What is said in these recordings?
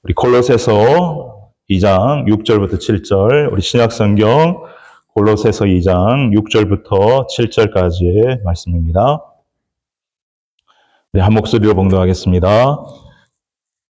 우리 골로새서 2장 6절부터 7절, 우리 신약성경 골로새서 2장 6절부터 7절까지의 말씀입니다. 한 목소리로 봉독하겠습니다.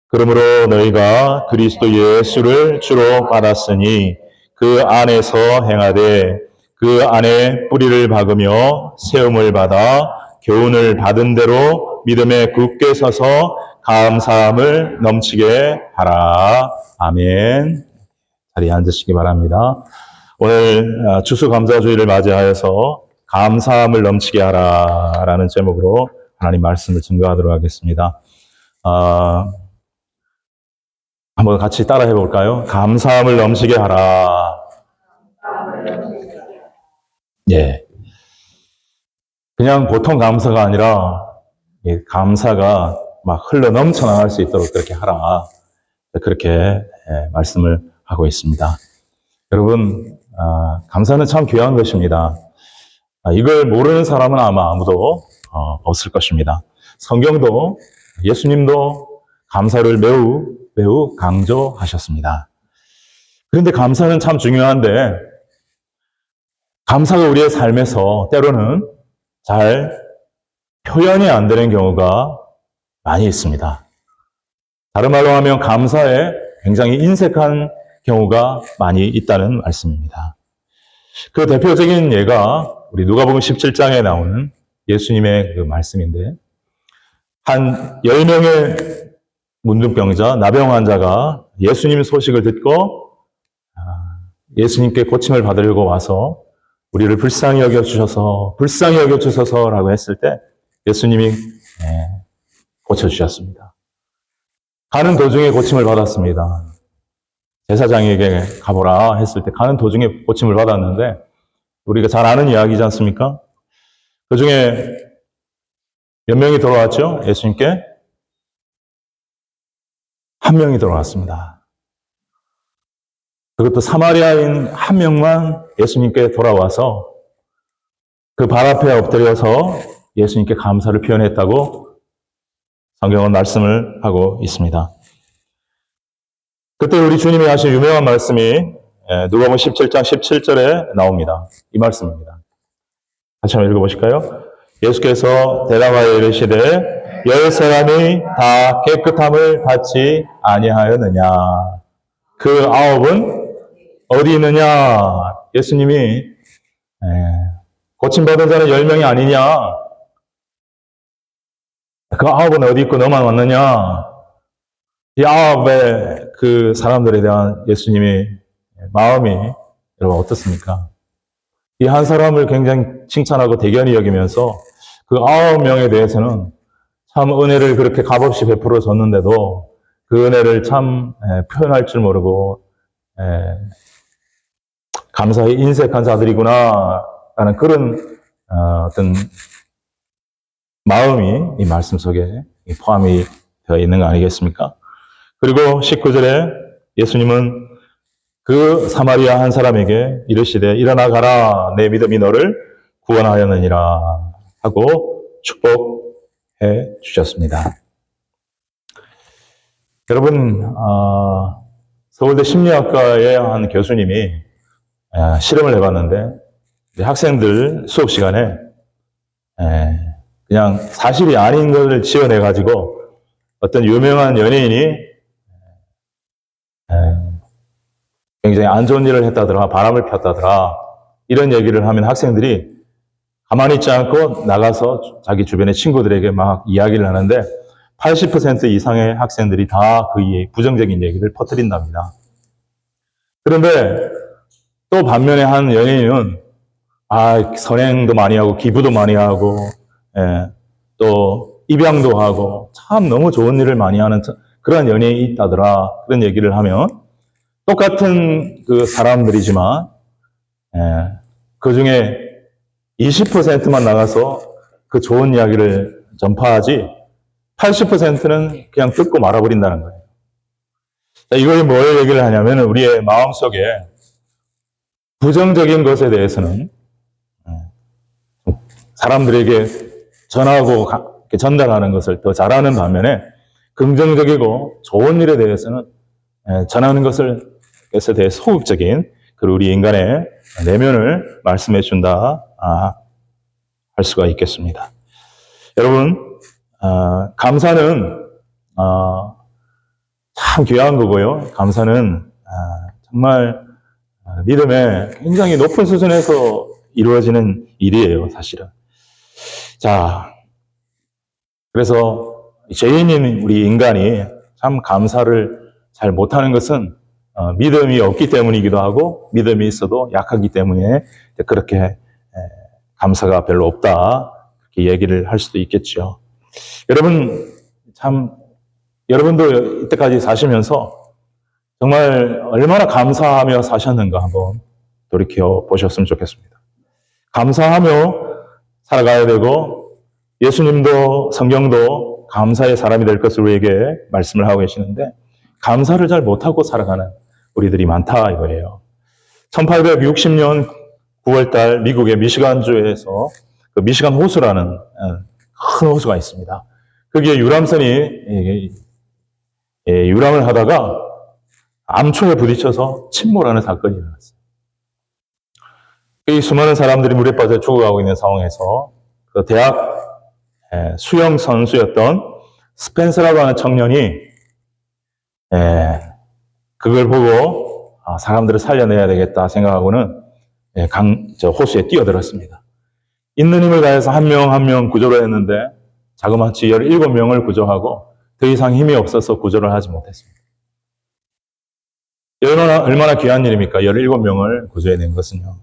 그러므로 너희가 그리스도 예수를 주로 받았으니 그 안에서 행하되 그 안에 뿌리를 박으며 세움을 받아 교훈을 받은 대로 믿음에 굳게 서서 감사함을 넘치게 하라. 아멘. 자리에 앉으시기 바랍니다. 오늘 추수감사주의를 맞이하여서 감사함을 넘치게 하라 라는 제목으로 하나님 말씀을 증거하도록 하겠습니다. 한번 같이 따라해 볼까요? 감사함을 넘치게 하라. 예. 그냥 보통 감사가 아니라 감사가 막 흘러 넘쳐나갈 수 있도록 그렇게 하라. 그렇게 말씀을 하고 있습니다. 여러분, 감사는 참 귀한 것입니다. 이걸 모르는 사람은 아마 아무도 없을 것입니다. 성경도 예수님도 감사를 매우 강조하셨습니다. 그런데 감사는 참 중요한데 감사가 우리의 삶에서 때로는 잘 표현이 안 되는 경우가 많이 있습니다. 다른 말로 하면 감사에 굉장히 인색한 경우가 많이 있다는 말씀입니다. 그 대표적인 예가 우리 누가복음 17장에 나오는 예수님의 그 말씀인데, 한 10명의 문둥병자, 나병 환자가 예수님 소식을 듣고 예수님께 고침을 받으려고 와서 우리를 불쌍히 여겨주셔서라고 했을 때 예수님이 고쳐주셨습니다. 가는 도중에 고침을 받았습니다. 제사장에게 가보라 했을 때 가는 도중에 고침을 받았는데, 우리가 잘 아는 이야기지 않습니까? 그 중에 몇 명이 돌아왔죠? 예수님께? 한 명이 돌아왔습니다. 그것도 사마리아인 한 명만 예수님께 돌아와서 그 발 앞에 엎드려서 예수님께 감사를 표현했다고 성경은 말씀을 하고 있습니다. 그때 우리 주님이 하신 유명한 말씀이 누가복음 17장 17절에 나옵니다. 이 말씀입니다. 같이 한번 읽어보실까요? 예수께서 대답하여 이르시되 10사람이 다 깨끗함을 받지 아니하였느냐? 그 9은 어디 있느냐? 예수님이 고침받은 자는 10명이 아니냐? 그 9은 어디 있고 너만 왔느냐? 이 9의 그 사람들에 대한 예수님의 마음이 여러분 어떻습니까? 이 한 사람을 굉장히 칭찬하고 대견히 여기면서 그 9명에 대해서는 참 은혜를 그렇게 값없이 베풀어 줬는데도 그 은혜를 참 표현할 줄 모르고 감사히 인색한 자들이구나 라는 그런 어떤 마음이 이 말씀 속에 포함이 되어 있는 거 아니겠습니까? 그리고 19절에 예수님은 그 사마리아 한 사람에게 이르시되 일어나 가라, 내 믿음이 너를 구원하였느니라 하고 축복해 주셨습니다. 여러분, 서울대 심리학과의 한 교수님이 실험을 해봤는데 학생들 수업 시간에 그냥 사실이 아닌 것을 지어내가지고 어떤 유명한 연예인이 굉장히 안 좋은 일을 했다더라, 바람을 폈다더라, 이런 얘기를 하면 학생들이 가만히 있지 않고 나가서 자기 주변의 친구들에게 막 이야기를 하는데 80% 이상의 학생들이 다 그 부정적인 얘기를 퍼뜨린답니다. 그런데 또 반면에 한 연예인은 선행도 많이 하고 기부도 많이 하고 또 입양도 하고 참 너무 좋은 일을 많이 하는 그런 연예인이 있다더라, 그런 얘기를 하면 똑같은 그 사람들이지만 그 중에 20%만 나가서 그 좋은 이야기를 전파하지 80%는 그냥 듣고 말아버린다는 거예요. 이거에 뭘 얘기를 하냐면 우리의 마음속에 부정적인 것에 대해서는 사람들에게 전하고 전달하는 것을 더 잘하는 반면에 긍정적이고 좋은 일에 대해서는 전하는 것에 대해 소극적인 우리 인간의 내면을 말씀해 준다 할 수가 있겠습니다. 여러분, 감사는 참 귀한 거고요. 감사는 정말 믿음의 굉장히 높은 수준에서 이루어지는 일이에요, 사실은. 자, 그래서 죄인인 우리 인간이 참 감사를 잘 못하는 것은 믿음이 없기 때문이기도 하고 믿음이 있어도 약하기 때문에 그렇게 감사가 별로 없다 그렇게 얘기를 할 수도 있겠죠. 여러분 여러분도 이때까지 사시면서 정말 얼마나 감사하며 사셨는가 한번 돌이켜 보셨으면 좋겠습니다. 감사하며 살아가야 되고 예수님도 성경도 감사의 사람이 될 것을 우리에게 말씀을 하고 계시는데 감사를 잘 못하고 살아가는 우리들이 많다 이거예요. 1860년 9월달 미국의 미시간주에서 그 미시간 호수라는 큰 호수가 있습니다. 거기에 유람선이 유람을 하다가 암초에 부딪혀서 침몰하는 사건이 일어났어요. 이 수많은 사람들이 물에 빠져 죽어가고 있는 상황에서 그 대학 수영 선수였던 스펜서라고 하는 청년이 그걸 보고 사람들을 살려내야 되겠다 생각하고는 호수에 뛰어들었습니다. 있는 힘을 다해서 한 명 한 명 구조를 했는데 자그마치 17명을 구조하고 더 이상 힘이 없어서 구조를 하지 못했습니다. 얼마나 귀한 일입니까? 17명을 구조해낸 것은요.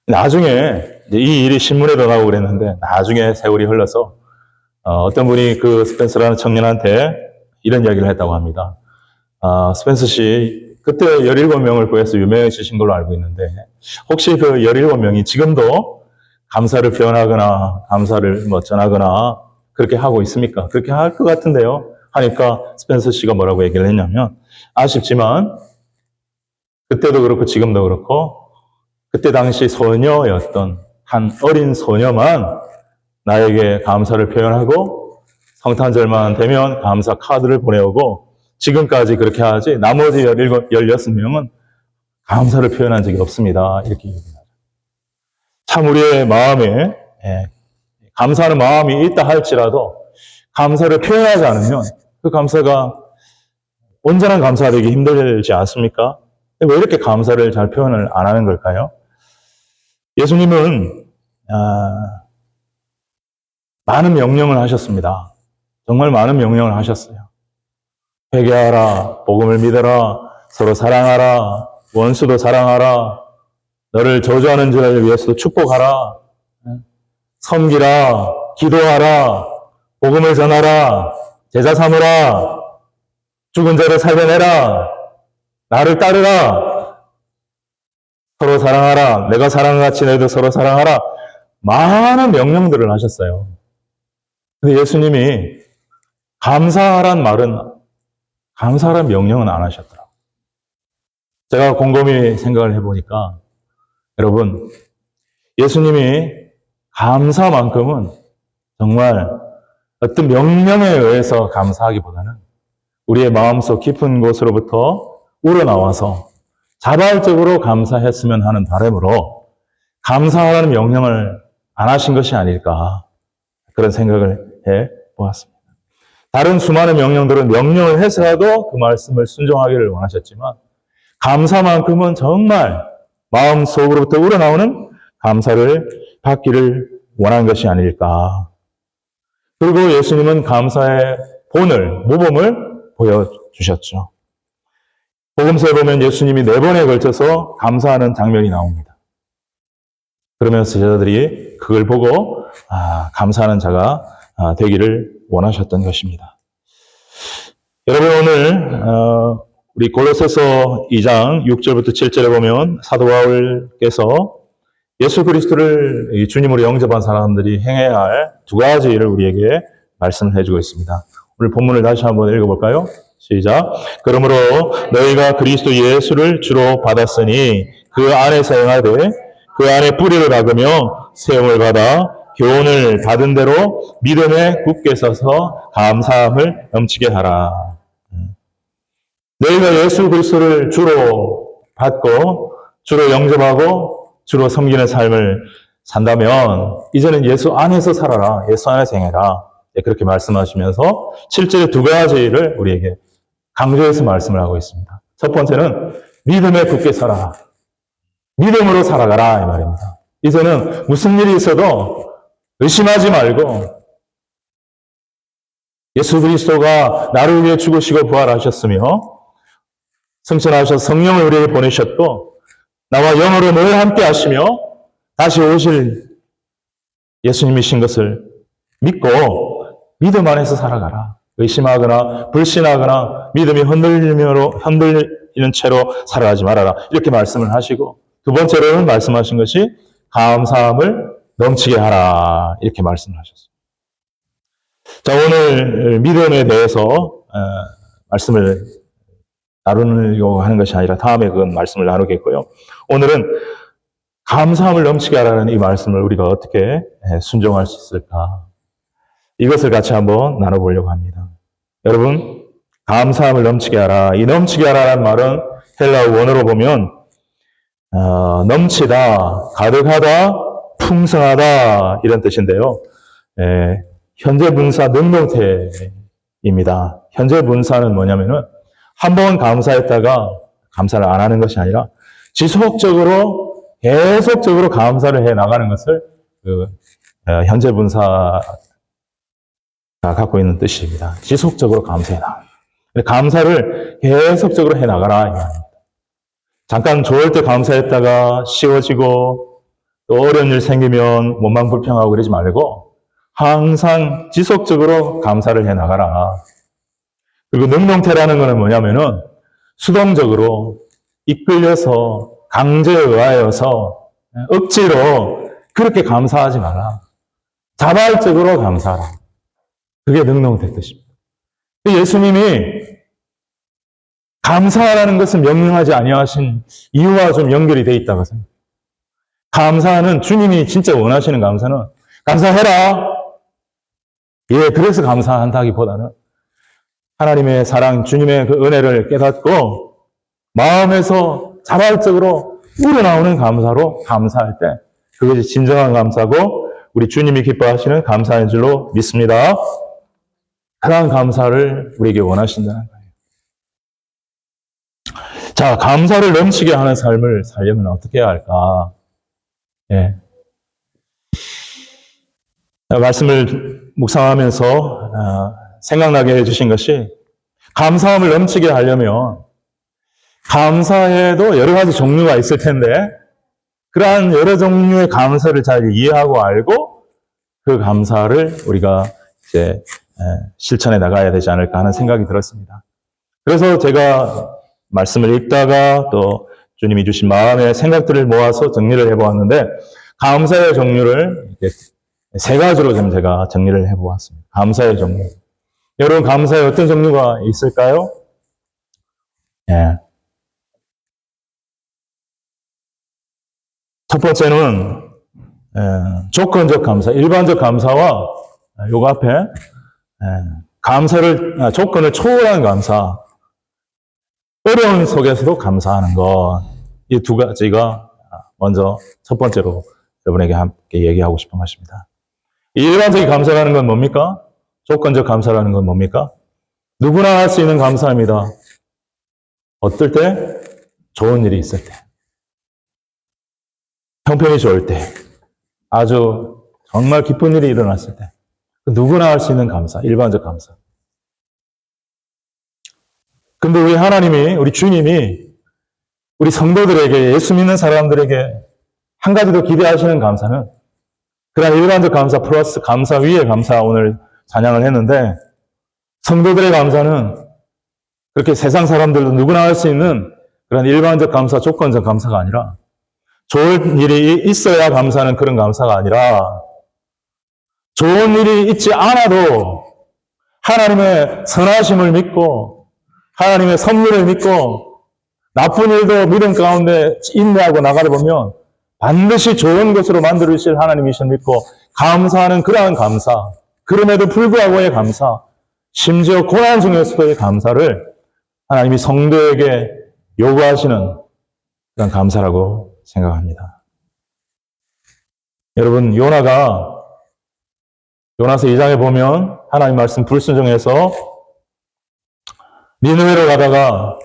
나중에 이 일이 신문에도 나오고 그랬는데 나중에 세월이 흘러서 어떤 분이 그 스펜서라는 청년한테 이런 이야기를 했다고 합니다. 스펜서 씨 그때 17명을 구해서 유명해지신 걸로 알고 있는데 혹시 그 17명이 지금도 감사를 표현하거나 감사를 전하거나 그렇게 하고 있습니까? 그렇게 할 것 같은데요. 하니까 스펜서 씨가 뭐라고 얘기를 했냐면 아쉽지만 그때도 그렇고 지금도 그렇고 그때 당시 소녀였던 한 어린 소녀만 나에게 감사를 표현하고 성탄절만 되면 감사 카드를 보내오고 지금까지 그렇게 하지 나머지 16명은 감사를 표현한 적이 없습니다. 이렇게 얘기합니다. 참 우리의 마음에 감사하는 마음이 있다 할지라도 감사를 표현하지 않으면 그 감사가 온전한 감사가 되기 힘들지 않습니까? 왜 이렇게 감사를 잘 표현을 안 하는 걸까요? 예수님은 많은 명령을 하셨습니다. 정말 많은 명령을 하셨어요. 회개하라, 복음을 믿어라, 서로 사랑하라, 원수도 사랑하라, 너를 저주하는 자를 위해서도 축복하라, 섬기라, 기도하라, 복음을 전하라, 제자 삼으라, 죽은 자를 살려내라, 나를 따르라, 서로 사랑하라, 내가 사랑한 같이 너희도 서로 사랑하라. 많은 명령들을 하셨어요. 근데 예수님이 감사하란 명령은 안 하셨더라고요. 제가 곰곰이 생각을 해보니까 여러분 예수님이 감사만큼은 정말 어떤 명령에 의해서 감사하기보다는 우리의 마음속 깊은 곳으로부터 우러나와서 자발적으로 감사했으면 하는 바람으로 감사하라는 명령을 안 하신 것이 아닐까 그런 생각을 해보았습니다. 다른 수많은 명령들은 명령을 해서라도 그 말씀을 순종하기를 원하셨지만 감사만큼은 정말 마음속으로부터 우러나오는 감사를 받기를 원한 것이 아닐까. 그리고 예수님은 감사의 모범을 보여주셨죠. 복음서에 보면 예수님이 4번에 걸쳐서 감사하는 장면이 나옵니다. 그러면서 제자들이 그걸 보고 감사하는 자가 되기를 원하셨던 것입니다. 여러분 오늘 우리 골로새서 2장 6절부터 7절에 보면 사도 바울께서 예수 그리스도를 주님으로 영접한 사람들이 행해야 할 2가지 일을 우리에게 말씀을 해주고 있습니다. 오늘 본문을 다시 한번 읽어볼까요? 시작. 그러므로 너희가 그리스도 예수를 주로 받았으니 그 안에서 행하되 그 안에 뿌리를 박으며 세움을 받아 교훈을 받은 대로 믿음에 굳게 서서 감사함을 넘치게 하라. 내 저희가 예수 그리스도를 주로 받고 주로 영접하고 주로 섬기는 삶을 산다면 이제는 예수 안에서 살아라. 예수 안에서 행해라. 그렇게 말씀하시면서 7절에 두 가지를 우리에게 강조해서 말씀을 하고 있습니다. 첫 번째는 믿음에 굳게 서라. 믿음으로 살아가라 이 말입니다. 이제는 무슨 일이 있어도 의심하지 말고 예수 그리스도가 나를 위해 죽으시고 부활하셨으며 승천하셔서 성령을 우리에게 보내셨고 나와 영으로 늘 함께 하시며 다시 오실 예수님이신 것을 믿고 믿음 안에서 살아가라. 의심하거나 불신하거나 믿음이 흔들리는 채로 살아가지 말아라. 이렇게 말씀을 하시고 두 번째로는 말씀하신 것이 감사함을 넘치게 하라. 이렇게 말씀을 하셨습니다. 자, 오늘 믿음에 대해서 말씀을 나누려고 하는 것이 아니라 다음에 그 말씀을 나누겠고요. 오늘은 감사함을 넘치게 하라는 이 말씀을 우리가 어떻게 순종할 수 있을까? 이것을 같이 한번 나눠보려고 합니다. 여러분, 감사함을 넘치게 하라. 이 넘치게 하라는 말은 헬라어 원어로 보면 넘치다, 가득하다, 풍성하다 이런 뜻인데요. 현재 분사 능동태입니다. 현재 분사는 뭐냐면은 한 번 감사했다가 감사를 안 하는 것이 아니라 지속적으로 계속적으로 감사를 해 나가는 것을 현재 분사가 갖고 있는 뜻입니다. 지속적으로 감사해 나가는. 감사를 계속적으로 해 나가라. 잠깐 좋을 때 감사했다가 쉬워지고 또 어려운 일 생기면 몸만 불평하고 그러지 말고 항상 지속적으로 감사를 해 나가라. 그리고 능동태라는 것은 뭐냐면은 수동적으로 이끌려서 강제에 의하여서 억지로 그렇게 감사하지 마라. 자발적으로 감사하라. 그게 능동태 뜻입니다. 예수님이 감사하라는 것을 명령하지 아니하신 이유와 좀 연결이 되어 있다고 생각합니다. 감사는 주님이 진짜 원하시는 감사는 감사해라. 그래서 감사한다기보다는 하나님의 사랑, 주님의 그 은혜를 깨닫고 마음에서 자발적으로 우러나오는 감사로 감사할 때 그것이 진정한 감사고 우리 주님이 기뻐하시는 감사인 줄로 믿습니다. 그러한 감사를 우리에게 원하신다는 거예요. 자, 감사를 넘치게 하는 삶을 살려면 어떻게 해야 할까? 말씀을 묵상하면서 생각나게 해주신 것이 감사함을 넘치게 하려면 감사에도 여러 가지 종류가 있을 텐데 그러한 여러 종류의 감사를 잘 이해하고 알고 그 감사를 우리가 이제 실천해 나가야 되지 않을까 하는 생각이 들었습니다. 그래서 제가 말씀을 읽다가 또 주님이 주신 마음의 생각들을 모아서 정리를 해보았는데 감사의 종류를 세 가지로 좀 제가 정리를 해보았습니다. 감사의 종류. 여러분 감사의 어떤 종류가 있을까요? 첫 번째는 조건적 감사, 일반적 감사와 요거 앞에 감사를 조건을 초월한 감사, 어려움 속에서도 감사하는 것, 이 두 가지가 먼저 첫 번째로 여러분에게 함께 얘기하고 싶은 것입니다. 이 일반적인 감사라는 건 뭡니까? 조건적 감사라는 건 뭡니까? 누구나 할 수 있는 감사입니다. 어떨 때? 좋은 일이 있을 때. 형편이 좋을 때. 아주 정말 기쁜 일이 일어났을 때. 누구나 할 수 있는 감사, 일반적 감사. 근데 우리 하나님이, 우리 주님이 우리 성도들에게, 예수 믿는 사람들에게 한 가지 더 기대하시는 감사는 그런 일반적 감사 플러스 감사 위에 감사 오늘 찬양을 했는데 성도들의 감사는 그렇게 세상 사람들도 누구나 할 수 있는 그런 일반적 감사, 조건적 감사가 아니라 좋은 일이 있어야 감사하는 그런 감사가 아니라 좋은 일이 있지 않아도 하나님의 선하심을 믿고 하나님의 선물을 믿고 나쁜 일도 믿음 가운데 인내하고 나가다 보면 반드시 좋은 것으로 만들어주실 하나님이신 믿고 감사하는 그러한 감사, 그럼에도 불구하고의 감사, 심지어 고난 중에서도의 감사를 하나님이 성도에게 요구하시는 그런 감사라고 생각합니다. 여러분, 요나서 2장에 보면 하나님 말씀 불순종해서 니느웨로 가다가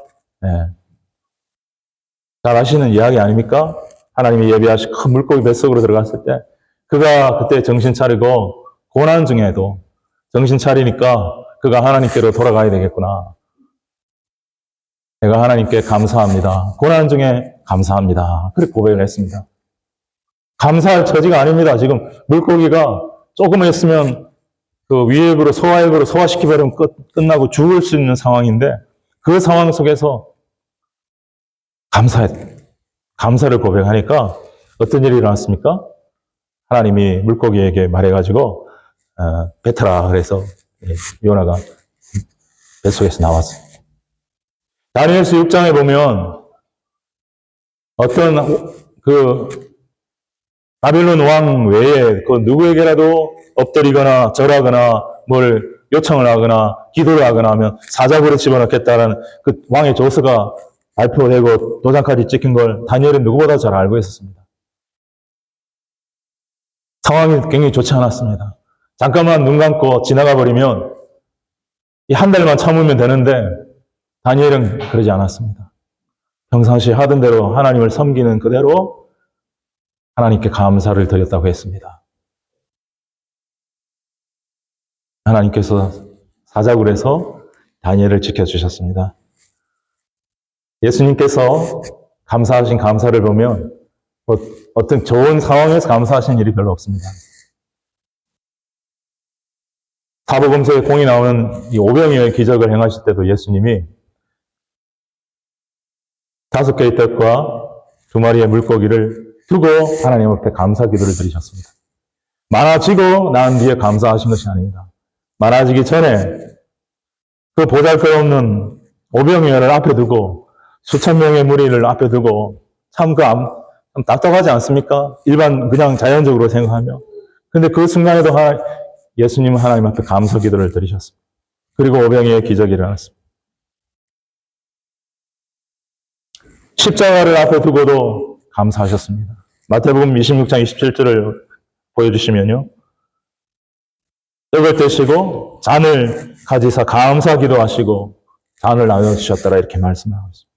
잘 아시는 이야기 아닙니까? 하나님이 예비하신 큰 물고기 뱃속으로 들어갔을 때 그가 그때 정신 차리고 고난 중에도 정신 차리니까 그가 하나님께로 돌아가야 되겠구나. 내가 하나님께 감사합니다. 고난 중에 감사합니다. 그렇게 고백을 했습니다. 감사할 처지가 아닙니다. 지금 물고기가 조금만 있으면 그 위액으로 소화액으로 소화시키버리면 끝나고 죽을 수 있는 상황인데 그 상황 속에서 감사를 고백하니까 어떤 일이 일어났습니까? 하나님이 물고기에게 말해가지고 뱉어라 그래서 요나가 뱃속에서 나왔어요. 다니엘서 6장에 보면 어떤 바빌론 왕 외에 그 누구에게라도 엎드리거나 절하거나 뭘 요청을 하거나 기도를 하거나 하면 사자굴에 집어넣겠다라는 그 왕의 조서가 발표되고 도장까지 찍힌 걸 다니엘은 누구보다 잘 알고 있었습니다. 상황이 굉장히 좋지 않았습니다. 잠깐만 눈 감고 지나가 버리면 이 한 달만 참으면 되는데 다니엘은 그러지 않았습니다. 평상시 하던 대로 하나님을 섬기는 그대로 하나님께 감사를 드렸다고 했습니다. 하나님께서 사자굴에서 다니엘을 지켜주셨습니다. 예수님께서 감사하신 감사를 보면 어떤 좋은 상황에서 감사하신 일이 별로 없습니다. 사복음서에 공이 나오는 이 오병이어의 기적을 행하실 때도 예수님이 5개의 떡과 2마리의 물고기를 두고 하나님 앞에 감사 기도를 드리셨습니다. 많아지고 난 뒤에 감사하신 것이 아닙니다. 많아지기 전에 그 보잘것없는 오병이어를 앞에 두고 수천 명의 무리를 앞에 두고 참 딱딱하지 않습니까? 일반 그냥 자연적으로 생각하면. 근데 그 순간에도 예수님은 하나님 앞에 감사 기도를 드리셨습니다. 그리고 오병이어의 기적이 일어났습니다. 십자가를 앞에 두고도 감사하셨습니다. 마태복음 26장 27절을 보여주시면요. 떡을 떼시고 잔을 가지사 감사 기도하시고 잔을 나눠주셨더라 이렇게 말씀하고 있습니다.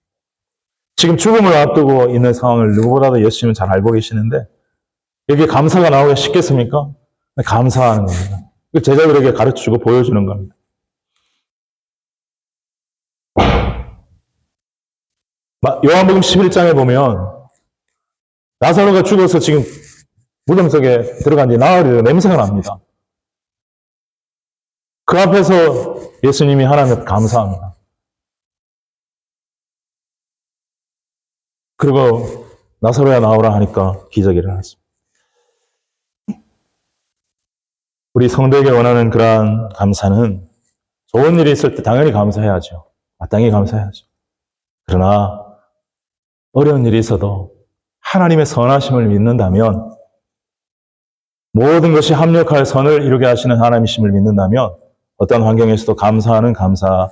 지금 죽음을 앞두고 있는 상황을 누구보다도 예수님은 잘 알고 계시는데 여기에 감사가 나오기가 쉽겠습니까? 감사하는 겁니다. 제자들에게 가르쳐주고 보여주는 겁니다. 요한복음 11장에 보면 나사로가 죽어서 지금 무덤 속에 들어간 지 나흘이라 냄새가 납니다. 그 앞에서 예수님이 하나님께 감사합니다. 그리고 나사로야 나오라 하니까 기적이 일어났습니다. 우리 성도에게 원하는 그러한 감사는 좋은 일이 있을 때 당연히 감사해야죠. 마땅히 감사해야죠. 그러나 어려운 일이 있어도 하나님의 선하심을 믿는다면 모든 것이 합력할 선을 이루게 하시는 하나님이심을 믿는다면 어떤 환경에서도 감사하는 감사,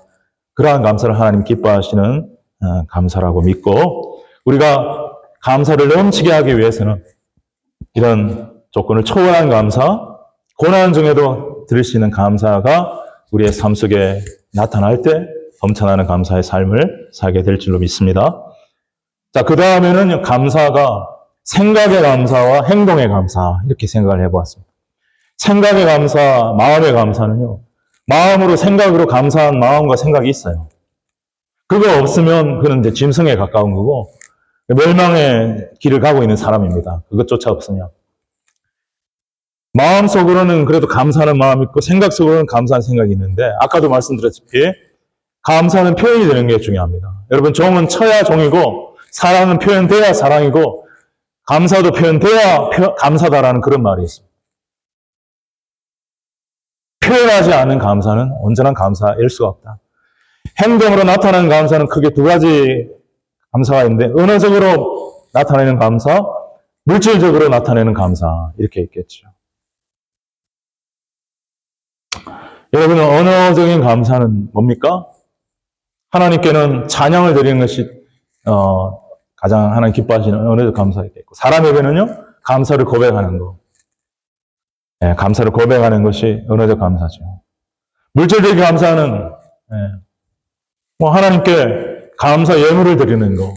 그러한 감사를 하나님 기뻐하시는 감사라고 믿고 우리가 감사를 넘치게 하기 위해서는 이런 조건을 초월한 감사, 고난 중에도 드릴 수 있는 감사가 우리의 삶 속에 나타날 때 넘쳐나는 감사의 삶을 살게 될 줄로 믿습니다. 자, 그 다음에는 감사가 생각의 감사와 행동의 감사 이렇게 생각을 해보았습니다. 생각의 감사, 마음의 감사는요. 마음으로 생각으로 감사한 마음과 생각이 있어요. 그거 없으면 그는 이제 짐승에 가까운 거고 멸망의 길을 가고 있는 사람입니다. 그것조차 없으면. 마음속으로는 그래도 감사하는 마음이 있고 생각 속으로는 감사한 생각이 있는데 아까도 말씀드렸다시피 감사는 표현이 되는 게 중요합니다. 여러분 종은 쳐야 종이고 사랑은 표현돼야 사랑이고 감사도 표현돼야 감사다라는 그런 말이 있습니다. 표현하지 않는 감사는 온전한 감사일 수가 없다. 행동으로 나타나는 감사는 크게 두 가지 감사가 있는데 언어적으로 나타내는 감사, 물질적으로 나타내는 감사 이렇게 있겠죠. 여러분 언어적인 감사는 뭡니까? 하나님께는 찬양을 드리는 것이 가장 하나님 기뻐하시는 은혜적 감사가 있고, 사람에게는요 감사를 고백하는 거, 감사를 고백하는 것이 은혜적 감사죠. 물질적인 감사는 뭐 하나님께 감사 예물을 드리는 거,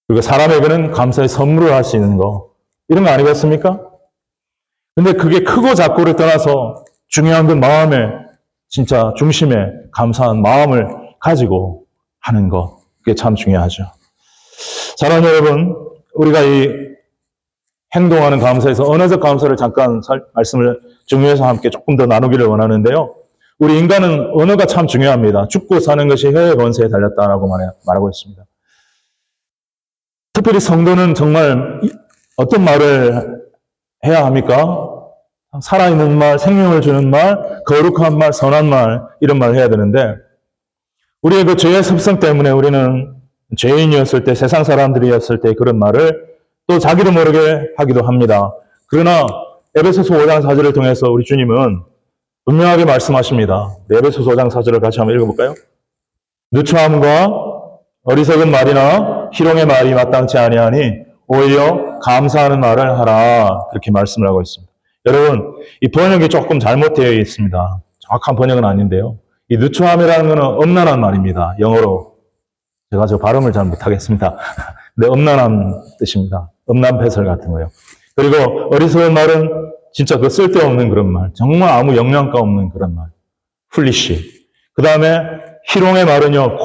그리고 사람에게는 감사의 선물을 할 수 있는 거, 이런 거 아니겠습니까? 근데 그게 크고 작고를 떠나서 중요한 건 마음에, 진짜 중심에 감사한 마음을 가지고 하는 거, 그게 참 중요하죠. 사랑하는 여러분, 우리가 이 행동하는 감사에서 언어적 감사를 잠깐 말씀을 정리해서 함께 조금 더 나누기를 원하는데요. 우리 인간은 언어가 참 중요합니다. 죽고 사는 것이 혀의 권세에 달렸다라고 말하고 있습니다. 특별히 성도는 정말 어떤 말을 해야 합니까? 살아있는 말, 생명을 주는 말, 거룩한 말, 선한 말, 이런 말을 해야 되는데, 우리의 그 죄의 습성 때문에 우리는 죄인이었을 때, 세상 사람들이었을 때 그런 말을 또 자기도 모르게 하기도 합니다. 그러나 에베소서 5장 4절을 통해서 우리 주님은 분명하게 말씀하십니다. 에베소서 5장 4절을 같이 한번 읽어볼까요? 누추함과 어리석은 말이나 희롱의 말이 마땅치 아니하니 오히려 감사하는 말을 하라, 그렇게 말씀을 하고 있습니다. 여러분, 이 번역이 조금 잘못되어 있습니다. 정확한 번역은 아닌데요. 이 누추함이라는 것은 엄난한 말입니다. 영어로. 제가 저 발음을 잘 못하겠습니다. 근데 엄난한 뜻입니다. 엄난패설 같은 거요. 그리고 어리석은 말은 진짜 그 쓸데없는 그런 말. 정말 아무 영양가 없는 그런 말. foolish. 그 다음에 희롱의 말은요,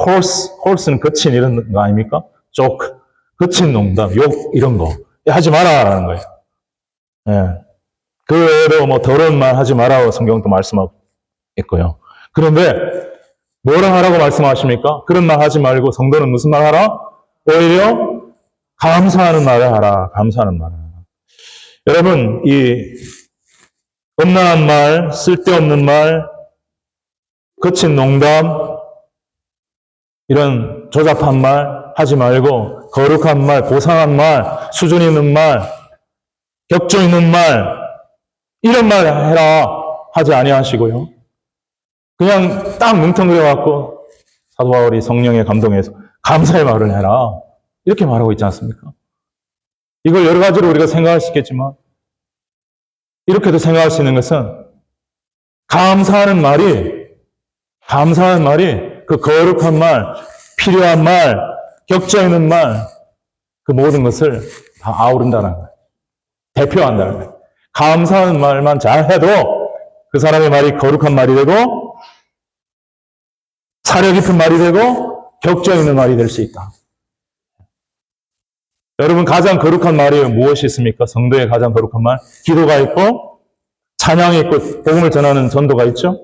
coarse는 거친 이런 거 아닙니까? joke. 거친 농담, 욕, 이런 거. 하지 마라라는 거예요. 예. 그 외에도 뭐 더러운 말 하지 마라고 성경도 말씀하고 있고요. 그런데 뭐라 하라고 말씀하십니까? 그런 말 하지 말고 성도는 무슨 말 하라? 오히려 감사하는 말을 하라. 감사하는 말을 하라. 여러분, 이 엄난한 말, 쓸데없는 말, 거친 농담, 이런 조잡한 말 하지 말고 거룩한 말, 고상한 말, 수준 있는 말, 격조 있는 말, 이런 말 해라 하지 아니하시고요. 그냥 딱 뭉텅그려갖고 사도 바울이 성령의 감동에서 감사의 말을 해라, 이렇게 말하고 있지 않습니까? 이걸 여러 가지로 우리가 생각할 수 있겠지만 이렇게도 생각할 수 있는 것은 감사하는 말이 그 거룩한 말, 필요한 말, 격조 있는 말, 그 모든 것을 다 아우른다는 거예요. 대표한다는 거예요. 감사하는 말만 잘해도 그 사람의 말이 거룩한 말이 되고 사려 깊은 말이 되고 격조 있는 말이 될 수 있다. 여러분, 가장 거룩한 말이 무엇이 있습니까? 성도의 가장 거룩한 말, 기도가 있고 찬양이 있고 복음을 전하는 전도가 있죠.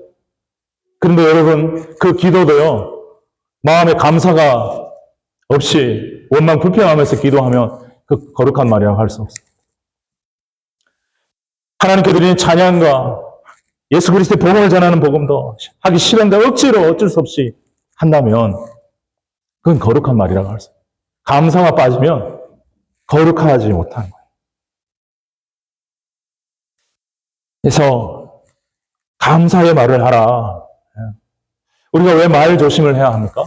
그런데 여러분, 그 기도도요, 마음에 감사가 없이 원망 불평하면서 기도하면 그 거룩한 말이라고 할 수 없습니다. 하나님께 드리는 찬양과 예수 그리스도의 복음을 전하는 복음도 하기 싫은데 억지로 어쩔 수 없이 한다면 그건 거룩한 말이라고 할 수 없습니다. 감사가 빠지면 거룩하지 못하는 거예요. 그래서 감사의 말을 하라. 우리가 왜 말 조심을 해야 합니까?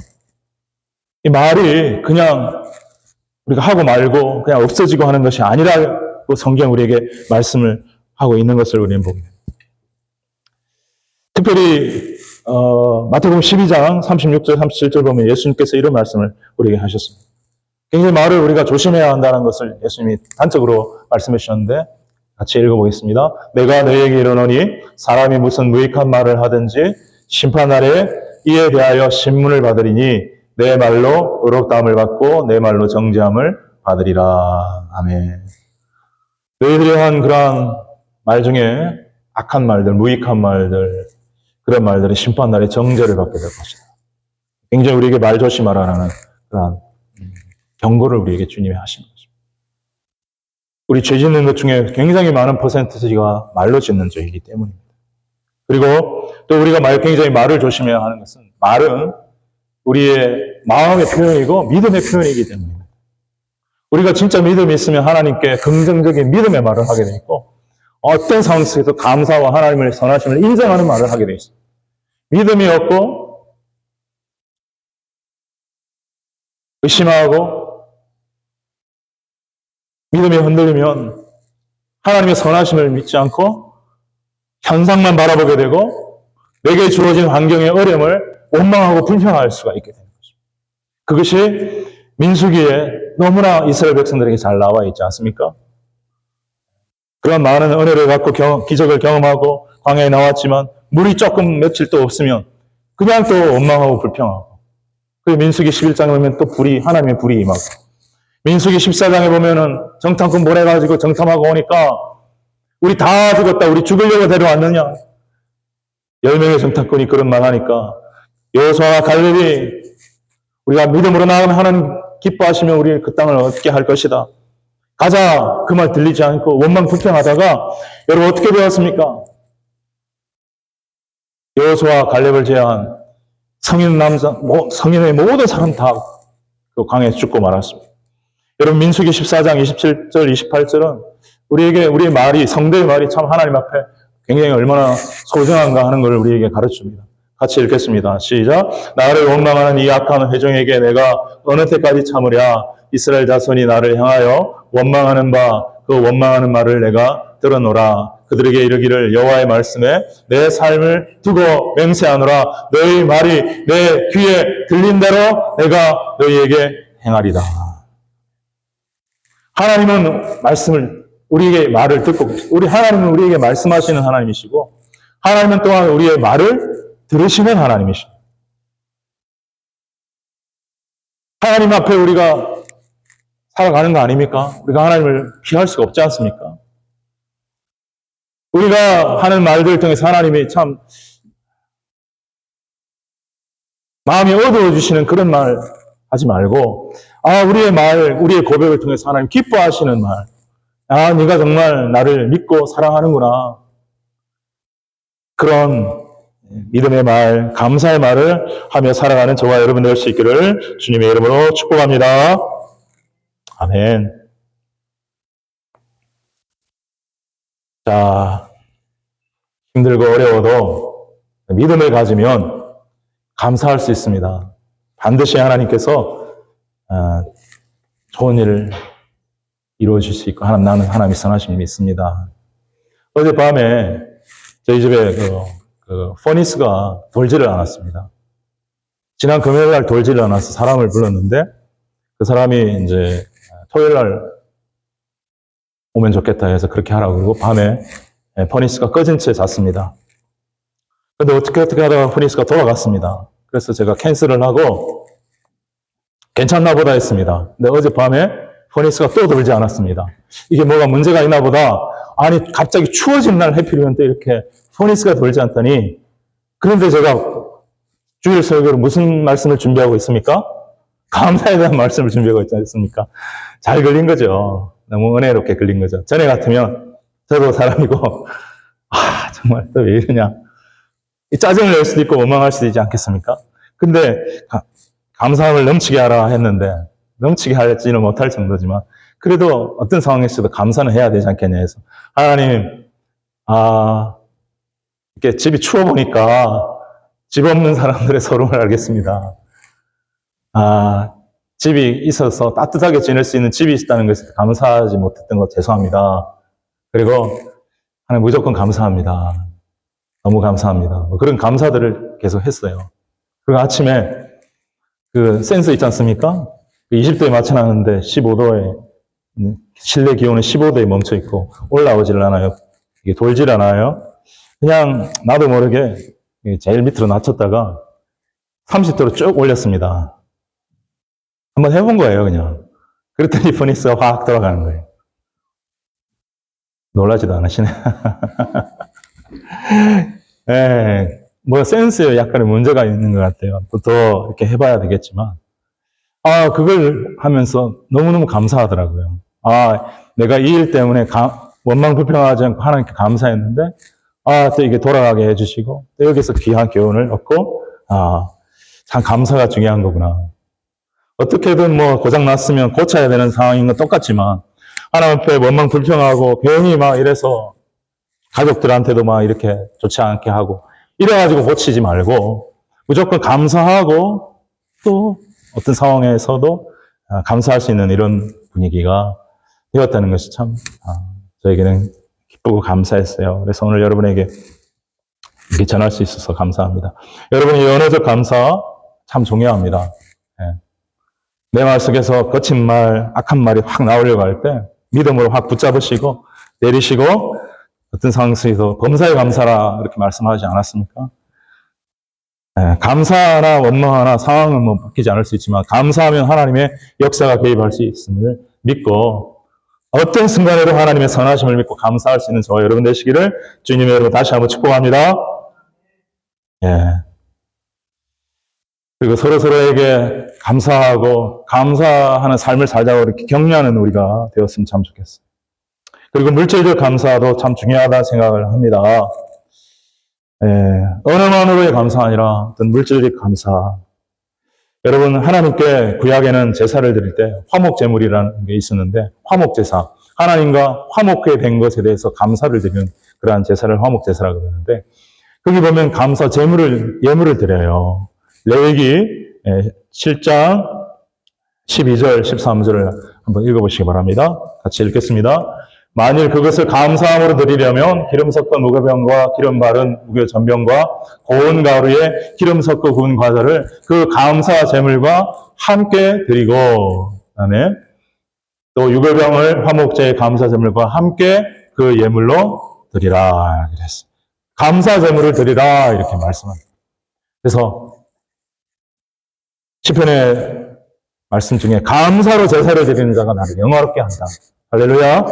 이 말이 그냥 우리가 하고 말고 그냥 없어지고 하는 것이 아니라고 성경 우리에게 말씀을 하고 있는 것을 우리는 봅니다. 특별히 마태복음 12장 36절 37절 보면 예수님께서 이런 말씀을 우리에게 하셨습니다. 굉장히 말을 우리가 조심해야 한다는 것을 예수님이 단적으로 말씀해 주셨는데 같이 읽어보겠습니다. 내가 너희에게 이르노니 사람이 무슨 무익한 말을 하든지 심판날에 이에 대하여 신문을 받으리니 내 말로 의롭다함을 받고 내 말로 정죄함을 받으리라. 아멘. 너희들이 한 그러한 말 중에 악한 말들, 무익한 말들, 그런 말들은 심판날에 정죄를 받게 될 것이다. 굉장히 우리에게 말 조심하라는 그런 경고를 우리에게 주님이 하신 것입니다. 우리 죄 짓는 것 중에 굉장히 많은 퍼센트가 말로 짓는 죄이기 때문입니다. 그리고 또 우리가 굉장히 말을 조심해야 하는 것은 말은 우리의 마음의 표현이고 믿음의 표현이기 때문입니다. 우리가 진짜 믿음이 있으면 하나님께 긍정적인 믿음의 말을 하게 돼 있고 어떤 상황 속에서 감사와 하나님의 선하심을 인정하는 말을 하게 돼 있습니다. 믿음이 없고 의심하고 믿음이 흔들리면 하나님의 선하심을 믿지 않고 현상만 바라보게 되고 내게 주어진 환경의 어려움을 원망하고 불평할 수가 있게 되는 것입니다. 그것이 민수기에 너무나 이스라엘 백성들에게 잘 나와 있지 않습니까? 그런 많은 은혜를 갖고 기적을 경험하고 광야에 나왔지만 물이 조금 며칠 또 없으면 그냥 또 원망하고 불평하고, 그리고 민수기 11장에 보면 또 하나님의 불이 임하고, 민수기 14장에 보면은 정탐꾼 보내가지고 정탐하고 오니까 우리 다 죽었다, 우리 죽으려고 데려왔느냐, 10명의 정탐꾼이 그런 말 하니까 여호수아와 갈렙이 우리가 믿음으로 나아가면 하나님 기뻐하시면 우리 그 땅을 얻게 할 것이다, 가자, 그 말 들리지 않고 원망 불평하다가 여러분 어떻게 되었습니까? 여호수아 갈렙을 제외한 성인의 모든 사람 다 그 광야에 죽고 말았습니다. 여러분 민수기 14장 27절 28절은 우리의 말이, 성도의 말이 참 하나님 앞에 굉장히 얼마나 소중한가 하는 것을 우리에게 가르칩니다. 같이 읽겠습니다. 시작. 나를 원망하는 이 악한 회중에게 내가 어느 때까지 참으랴. 이스라엘 자손이 나를 향하여 원망하는 그 원망하는 말을 내가 들어노라. 그들에게 이르기를 여호와의 말씀에 내 삶을 두고 맹세하노라. 너희 말이 내 귀에 들린 대로 내가 너희에게 행하리다. 하나님은 우리에게 말을 듣고, 하나님은 우리에게 말씀하시는 하나님이시고, 하나님은 또한 우리의 말을 들으시는 하나님이십니다. 하나님 앞에 우리가 살아가는 거 아닙니까? 우리가 하나님을 피할 수가 없지 않습니까? 우리가 하는 말들을 통해서 하나님이 참 마음이 어두워지시는 그런 말 하지 말고, 우리의 말, 우리의 고백을 통해서 하나님 기뻐하시는 말, 네가 정말 나를 믿고 사랑하는구나, 그런 믿음의 말, 감사의 말을 하며 살아가는 저와 여러분 될 수 있기를 주님의 이름으로 축복합니다. 아멘. 자, 힘들고 어려워도 믿음을 가지면 감사할 수 있습니다. 반드시 하나님께서 좋은 일을 이루어질 수 있고, 나는 하나님이 선하심을 믿습니다. 어젯밤에 저희 집에 포니스가 돌지를 않았습니다. 지난 금요일 날 돌지를 않아서 사람을 불렀는데, 그 사람이 이제 토요일 날 오면 좋겠다 해서 그렇게 하라고 그러고 밤에 포니스가 꺼진 채 잤습니다. 근데 어떻게 하다가 포니스가 돌아갔습니다. 그래서 제가 캔슬을 하고 괜찮나 보다 했습니다. 근데 어젯밤에 포니스가 또 돌지 않았습니다. 이게 뭐가 문제가 있나 보다. 아니, 갑자기 추워진 날 해필이면 또 이렇게 포니스가 돌지 않다니. 그런데 제가 주일 설교로 무슨 말씀을 준비하고 있습니까? 감사에 대한 말씀을 준비하고 있지 않습니까? 잘 걸린 거죠. 너무 은혜롭게 걸린 거죠. 전에 같으면 저도 사람이고, 정말 또 왜 이러냐. 짜증을 낼 수도 있고 원망할 수도 있지 않겠습니까? 근데 감사함을 넘치게 하라 했는데, 넘치게 할지는 못할 정도지만, 그래도 어떤 상황에서도 감사는 해야 되지 않겠냐 해서, 하나님, 이렇게 집이 추워 보니까 집 없는 사람들의 서름을 알겠습니다. 집이 있어서 따뜻하게 지낼 수 있는 집이 있다는 것에 감사하지 못했던 것 죄송합니다. 그리고 하나님 무조건 감사합니다. 너무 감사합니다. 그런 감사들을 계속 했어요. 그리고 아침에 그 센서 있지 않습니까? 20도에 맞춰놨는데 15도에, 실내 기온은 15도에 멈춰 있고 올라오질 않아요. 이게 돌질 않아요. 그냥 나도 모르게 제일 밑으로 낮췄다가 30도로 쭉 올렸습니다. 한번 해본 거예요, 그냥. 그랬더니 포니스가 확 돌아가는 거예요. 놀라지도 않으시네. 네, 센스에 약간의 문제가 있는 것 같아요. 더 이렇게 해봐야 되겠지만. 그걸 하면서 너무너무 감사하더라고요. 내가 이 일 때문에 원망 불평하지 않고 하나님께 감사했는데, 또 이게 돌아가게 해주시고, 또 여기서 귀한 교훈을 얻고, 참 감사가 중요한 거구나. 어떻게든 고장났으면 고쳐야 되는 상황인 건 똑같지만, 하나님 앞에 원망 불평하고, 괜히 이래서 가족들한테도 이렇게 좋지 않게 하고, 이래가지고 고치지 말고, 무조건 감사하고, 또 어떤 상황에서도 감사할 수 있는 이런 분위기가 되었다는 것이 참 저에게는 기쁘고 감사했어요. 그래서 오늘 여러분에게 이렇게 전할 수 있어서 감사합니다. 여러분의 언어적 감사 참 중요합니다. 내 말 속에서 거친 말, 악한 말이 확 나오려고 할 때 믿음으로 확 붙잡으시고 내리시고 어떤 상황 속에서 범사에 감사라 이렇게 말씀하지 않았습니까? 감사하나 원망하나 상황은 뭐 바뀌지 않을 수 있지만 감사하면 하나님의 역사가 개입할 수 있음을 믿고 어떤 순간에도 하나님의 선하심을 믿고 감사할 수 있는 저와 여러분 되시기를 주님의 여러분 다시 한번 축복합니다. 그리고 서로서로에게 감사하고 감사하는 삶을 살자고 이렇게 격려하는 우리가 되었으면 참 좋겠어요. 그리고 물질적 감사도 참 중요하다는 생각을 합니다. 언어만으로의 감사가 아니라 어떤 물질적 감사. 여러분, 하나님께 구약에는 제사를 드릴 때 화목제물이라는 게 있었는데, 화목제사. 하나님과 화목해 된 것에 대해서 감사를 드리는 그러한 제사를 화목제사라고 그러는데, 거기 보면 감사 예물을 드려요. 레위기 7장 12절, 13절을 한번 읽어보시기 바랍니다. 같이 읽겠습니다. 만일 그것을 감사함으로 드리려면 기름 섞은 무교병과 기름 바른 무교 전병과 고운 가루에 기름 섞어 구운 과자를 그 감사 제물과 함께 드리고, 그다음에 또 유교병을 화목제의 감사 제물과 함께 그 예물로 드리라 그랬어요. 감사 제물을 드리라 이렇게 말씀합니다. 그래서 시편의 말씀 중에 감사로 제사를 드리는 자가 나를 영화롭게 한다. 할렐루야.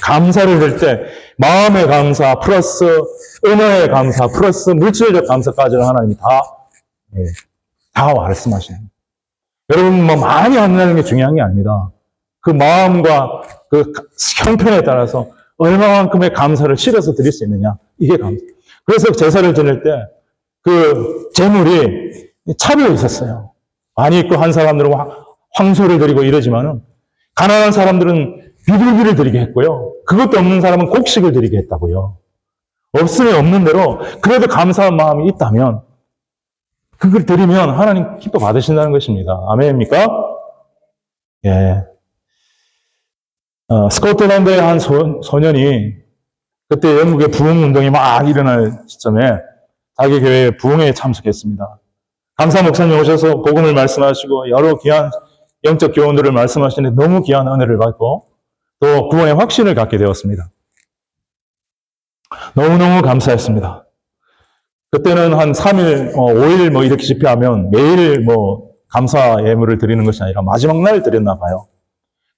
감사를 드릴 때 마음의 감사 플러스 은혜의 감사 플러스 물질적 감사까지는 하나님이 다 말씀하시는 거예요. 여러분 뭐 많이 한다는 게 중요한 게 아닙니다. 그 마음과 그 형편에 따라서 얼마만큼의 감사를 실어서 드릴 수 있느냐, 이게 감사. 그래서 제사를 드릴 때 그 제물이 차별이 있었어요. 많이 있고 한 사람들은 황소를 드리고 이러지만은 가난한 사람들은 비둘기를 드리게 했고요. 그것도 없는 사람은 곡식을 드리게 했다고요. 없으면 없는 대로 그래도 감사한 마음이 있다면 그걸 드리면 하나님 기뻐 받으신다는 것입니다. 아멘입니까? 스코틀랜드의 한 소년이 그때 영국의 부흥운동이 막 일어날 시점에 자기 교회의 부흥회에 참석했습니다. 감사 목사님 오셔서 복음을 말씀하시고 여러 귀한 영적 교훈들을 말씀하시는데 너무 귀한 은혜를 받고 또 구원의 확신을 갖게 되었습니다. 너무너무 감사했습니다. 그때는 한 3일, 5일 뭐 이렇게 집회하면 매일 뭐 감사 예물을 드리는 것이 아니라 마지막 날 드렸나 봐요.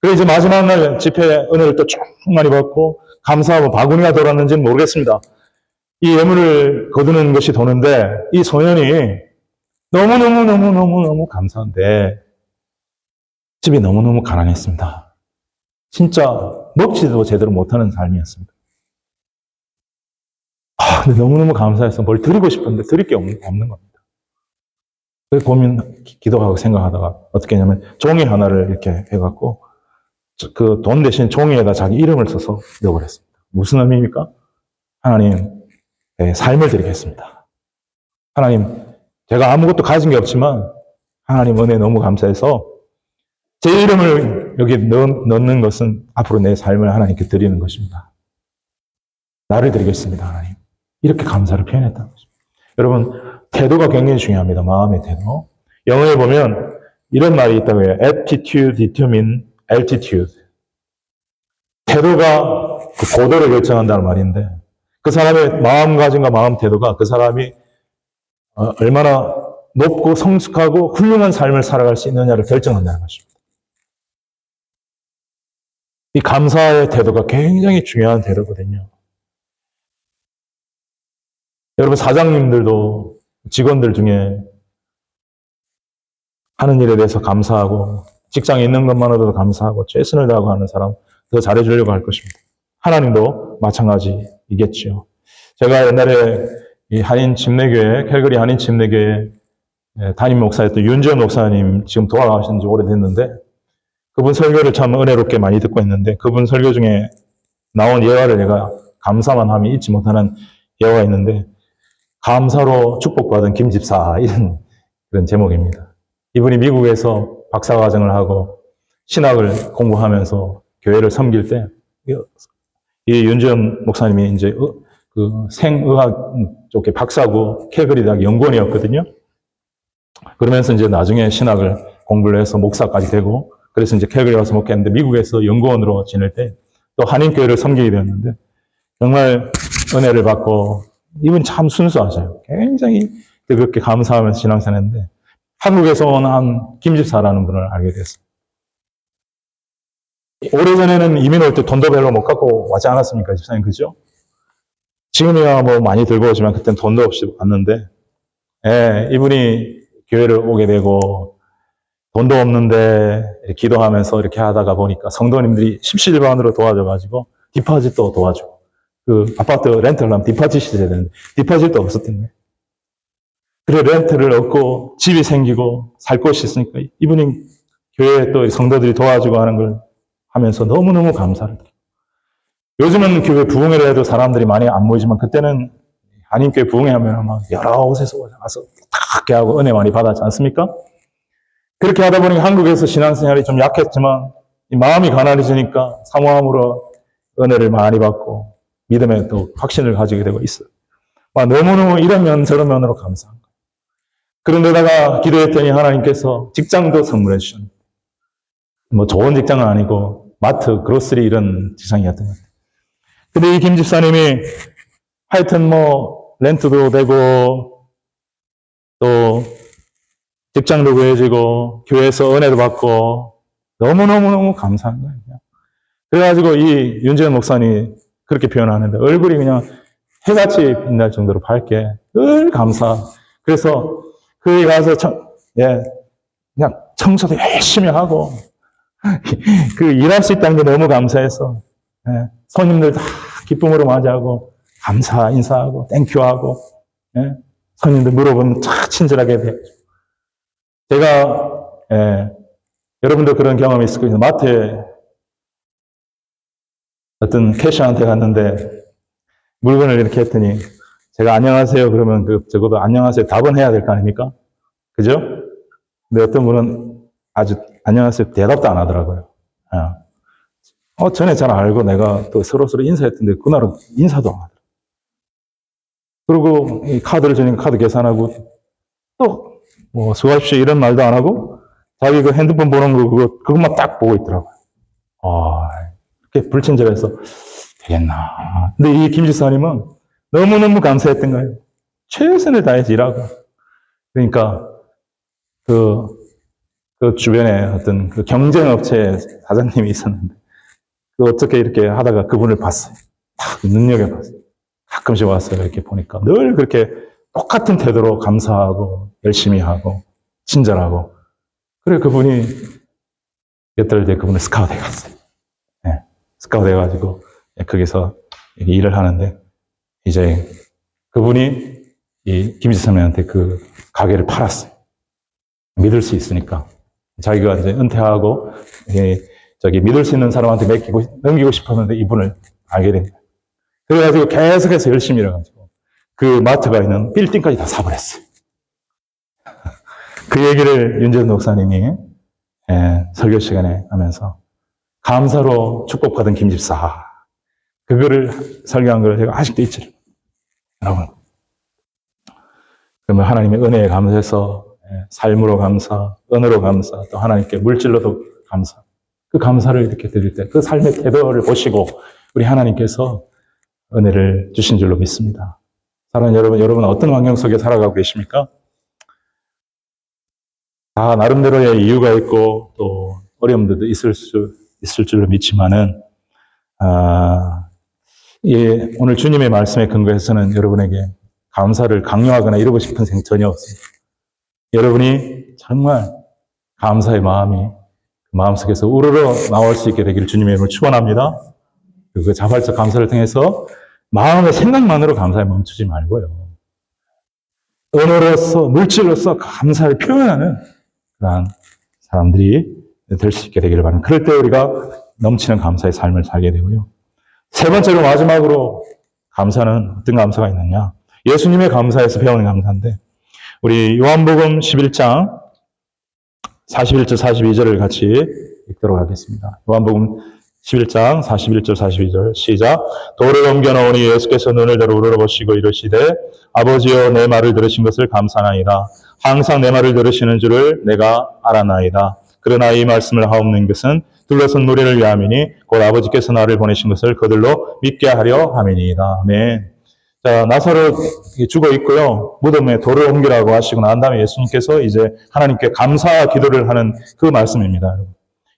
그래서 이제 마지막 날 집회 은혜를 또 쭉 많이 받고 감사하고 바구니가 돌았는지는 모르겠습니다. 이 예물을 거두는 것이 도는데 이 소년이 너무너무 감사한데 집이 너무너무 가난했습니다. 진짜 먹지도 제대로 못하는 삶이었습니다. 근데 너무너무 감사해서 뭘 드리고 싶은데 드릴 게 없는 겁니다. 그래서 기도하고 생각하다가 어떻게 했냐면 종이 하나를 이렇게 해갖고 그 돈 대신 종이에다 자기 이름을 써서 넣어버렸습니다. 무슨 의미입니까? 하나님, 삶을 드리겠습니다. 하나님, 제가 아무것도 가진 게 없지만 하나님 은혜 너무 감사해서 제 이름을 여기 넣는 것은 앞으로 내 삶을 하나님께 드리는 것입니다. 나를 드리겠습니다, 하나님. 이렇게 감사를 표현했다는 것입니다. 여러분, 태도가 굉장히 중요합니다. 마음의 태도. 영어에 보면 이런 말이 있다고 해요. Attitude determine altitude. 태도가 그 고도를 결정한다는 말인데 그 사람의 마음가짐과 마음 태도가 그 사람이 얼마나 높고 성숙하고 훌륭한 삶을 살아갈 수 있느냐를 결정한다는 것입니다. 이 감사의 태도가 굉장히 중요한 태도거든요. 여러분 사장님들도 직원들 중에 하는 일에 대해서 감사하고 직장에 있는 것만으로도 감사하고 최선을 다하고 하는 사람 더 잘해주려고 할 것입니다. 하나님도 마찬가지이겠죠. 제가 옛날에 이 한인 침례교회, 캘거리 한인 침례교회 담임 목사였던 윤지원 목사님 지금 돌아가신 지 오래됐는데 그분 설교를 참 은혜롭게 많이 듣고 있는데 그분 설교 중에 나온 예화를 내가 감사만 하면 잊지 못하는 예화가 있는데 감사로 축복받은 김집사 이런 그런 제목입니다. 이분이 미국에서 박사과정을 하고 신학을 공부하면서 교회를 섬길 때, 이 윤지원 목사님이 이제 그 생의학 쪽에 박사고 캘거리 대학 연구원이었거든요. 그러면서 이제 나중에 신학을 공부를 해서 목사까지 되고, 그래서 이제 캘거리 가서 목회했는데 미국에서 연구원으로 지낼 때 또 한인교회를 섬기게 되었는데, 정말 은혜를 받고, 이분 참 순수하셔요. 굉장히 그렇게 감사하면서 신앙생활했는데, 한국에서 온 한 김집사라는 분을 알게 됐어요. 오래전에는 이민 올 때 돈도 별로 못 갖고 왔지 않았습니까, 집사님, 그죠? 지금이야 뭐 많이 들고 오지만 그때는 돈도 없이 왔는데, 예, 이분이 교회를 오게 되고, 돈도 없는데 기도하면서 이렇게 하다가 보니까 성도님들이 십시일반으로 도와줘가지고 디파짓도 도와주고, 그 아파트 렌트를 하면 디파짓이 돼야 되는데 디파짓도 없었던 거예요. 그래 렌트를 얻고 집이 생기고 살 곳이 있으니까 이분이 교회에 또 성도들이 도와주고 하는 걸 하면서 너무너무 감사를 드려요. 요즘은 교회 부흥회를 해도 사람들이 많이 안 모이지만 그때는 한인교회 부흥회하면 막 여러 곳에서 와서 다 하고 은혜 많이 받았지 않습니까? 그렇게 하다 보니 한국에서 신앙생활이 좀 약했지만 마음이 가난해지니까 사모함으로 은혜를 많이 받고 믿음에 또 확신을 가지게 되고 있어요. 너무너무 이런 면 저런 면으로 감사한 거예요. 그런데다가 기도했더니 하나님께서 직장도 선물해 주셨는데, 뭐 좋은 직장은 아니고 마트, 그로스리 이런 직장이었던 것 같아요. 근데 이 김 집사님이 하여튼 뭐 렌트도 되고 또 직장도 구해지고 교회에서 은혜도 받고 너무너무너무 감사한 거예요. 그래가지고 이 윤재현 목사님이 그렇게 표현하는데 얼굴이 그냥 해같이 빛날 정도로 밝게 늘 감사. 그래서 거기 가서 그냥 청소도 열심히 하고 그 일할 수 있다는 게 너무 감사해서 손님들 다 기쁨으로 맞이하고 감사 인사하고 땡큐하고 손님들 물어보면 참 친절하게 돼. 제가 여러분도 그런 경험이 있을 거예요. 마트에 어떤 캐셔한테 갔는데 물건을 이렇게 했더니 제가 안녕하세요 그러면 적어도 안녕하세요 답은 해야 될 거 아닙니까? 그죠? 근데 어떤 분은 아주 안녕하세요 대답도 안 하더라고요. 전에 잘 알고 내가 또 서로서로 인사했던데 그날은 인사도 안 하더라고요. 그리고 이 카드를 주니까 카드 계산하고 또 뭐 수고하십시오 이런 말도 안 하고 자기 그 핸드폰 보는 거 그것만 딱 보고 있더라고요. 이렇게 불친절해서 되겠나. 근데 이 김 집사님은 너무너무 감사했던 거예요. 최선을 다해서 일하고. 그러니까 그 주변에 어떤 그 경쟁업체 사장님이 있었는데 어떻게 이렇게 하다가 그분을 봤어요. 딱 눈여겨봤어요. 가끔씩 왔어요. 이렇게 보니까 늘 그렇게 똑같은 태도로 감사하고 열심히 하고 친절하고. 그래 그분이 몇 달 뒤에 그분을 스카우트 해갔어요. 스카우트 해가지고 거기서 일을 하는데 이제 그분이 이 김 지사님한테 그 가게를 팔았어요. 믿을 수 있으니까. 자기가 이제 은퇴하고 믿을 수 있는 사람한테 넘기고 싶었는데 이분을 알게 된 거예요. 그래가지고 계속해서 열심히 일해가지고 그 마트가 있는 빌딩까지 다 사버렸어요. 그 얘기를 윤재현 목사님이 설교 시간에 하면서 감사로 축복받은 김집사 그거를 설교한 걸 제가 아직도 잊지 않아요. 여러분 그러면 하나님의 은혜에 감사해서 삶으로 감사, 은혜로 감사, 또 하나님께 물질로도 감사. 그 감사를 이렇게 드릴 때 그 삶의 태도를 보시고 우리 하나님께서 은혜를 주신 줄로 믿습니다. 사랑하는 여러분 어떤 환경 속에 살아가고 계십니까? 다 나름대로의 이유가 있고 또 어려움들도 있을 줄로 믿지만은 오늘 주님의 말씀에 근거해서는 여러분에게 감사를 강요하거나 이러고 싶은 생각 전혀 없습니다. 여러분이 정말 감사의 마음이 그 마음속에서 우러러 나올 수 있게 되기를 주님의 이름으로 축원합니다. 그 자발적 감사를 통해서 마음의 생각만으로 감사에 멈추지 말고요. 언어로서 물질로서 감사를 표현하는 그러한 사람들이 될 수 있게 되기를 바랍니다. 그럴 때 우리가 넘치는 감사의 삶을 살게 되고요. 세 번째로 마지막으로 감사는 어떤 감사가 있느냐? 예수님의 감사에서 배우는 감사인데 우리 요한복음 11장 41절, 42절을 같이 읽도록 하겠습니다. 요한복음 11장 41절, 42절 시작. 돌을 옮겨놓으니 예수께서 눈을 들어 우러러보시고 이르시되 아버지여 내 말을 들으신 것을 감사하나이다. 항상 내 말을 들으시는 줄을 내가 알아나이다. 그러나 이 말씀을 하옵는 것은 둘러선 무리를 위함이니 곧 아버지께서 나를 보내신 것을 그들로 믿게 하려 함이니이다. 아멘. 자, 나사로 죽어 있고요. 무덤에 돌을 옮기라고 하시고 난 다음에 예수님께서 이제 하나님께 감사 기도를 하는 그 말씀입니다.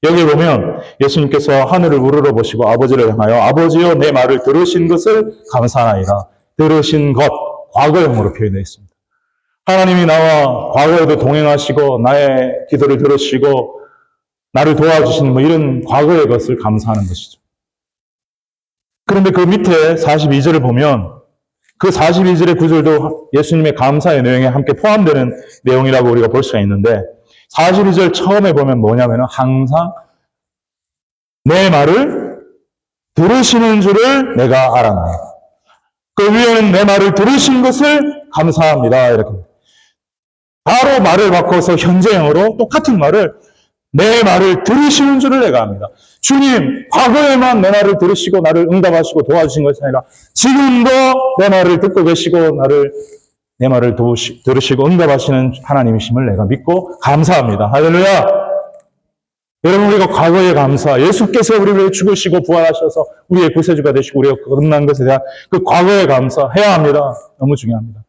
여기 보면 예수님께서 하늘을 우러러 보시고 아버지를 향하여 아버지여 내 말을 들으신 것을 감사하나이다. 들으신 것, 과거형으로 표현되어 있습니다. 하나님이 나와 과거에도 동행하시고 나의 기도를 들으시고 나를 도와주시는 이런 과거의 것을 감사하는 것이죠. 그런데 그 밑에 42절을 보면 그 42절의 구절도 예수님의 감사의 내용에 함께 포함되는 내용이라고 우리가 볼 수가 있는데 42절 처음에 보면 뭐냐면 항상 내 말을 들으시는 줄을 내가 알아나요. 그 위에는 내 말을 들으신 것을 감사합니다. 이렇게 바로 말을 바꿔서 현재형으로 똑같은 말을 내 말을 들으시는 줄을 내가 압니다. 주님, 과거에만 내 말을 들으시고 나를 응답하시고 도와주신 것이 아니라 지금도 내 말을 듣고 계시고 내 말을 들으시고 응답하시는 하나님이심을 내가 믿고 감사합니다. 할렐루야! 여러분, 우리가 과거에 감사, 예수께서 우리를 위해 죽으시고 부활하셔서 우리의 구세주가 되시고 우리가 거듭난 것에 대한 그 과거에 감사해야 합니다. 너무 중요합니다.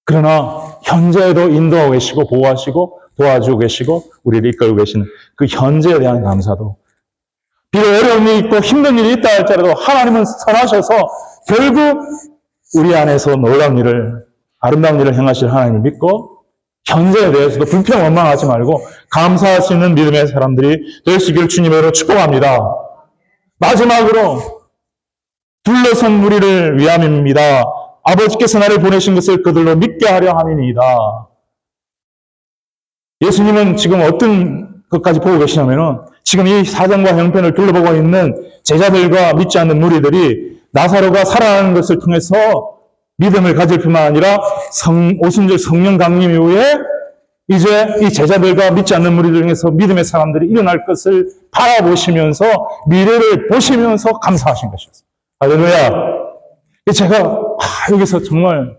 그러나 현재에도 인도하고 계시고 보호하시고 도와주고 계시고 우리를 이끌고 계시는 그 현재에 대한 감사도 비록 어려움이 있고 힘든 일이 있다 할지라도 하나님은 선하셔서 결국 우리 안에서 놀라운 일을 아름다운 일을 행하실 하나님을 믿고 현재에 대해서도 불평 원망하지 말고 감사할 수 있는 믿음의 사람들이 될 수 있기를 주님으로 축복합니다. 마지막으로 둘러선 무리를 위함입니다. 아버지께서 나를 보내신 것을 그들로 믿게 하려 함이니이다. 예수님은 지금 어떤 것까지 보고 계시냐면은 지금 이 사정과 형편을 둘러보고 있는 제자들과 믿지 않는 무리들이 나사로가 살아나는 것을 통해서 믿음을 가질 뿐만 아니라 오순절 성령 강림 이후에 이제 이 제자들과 믿지 않는 무리들 중에서 믿음의 사람들이 일어날 것을 바라보시면서 미래를 보시면서 감사하신 것이었어요. 할렐루야. 제가 여기서 정말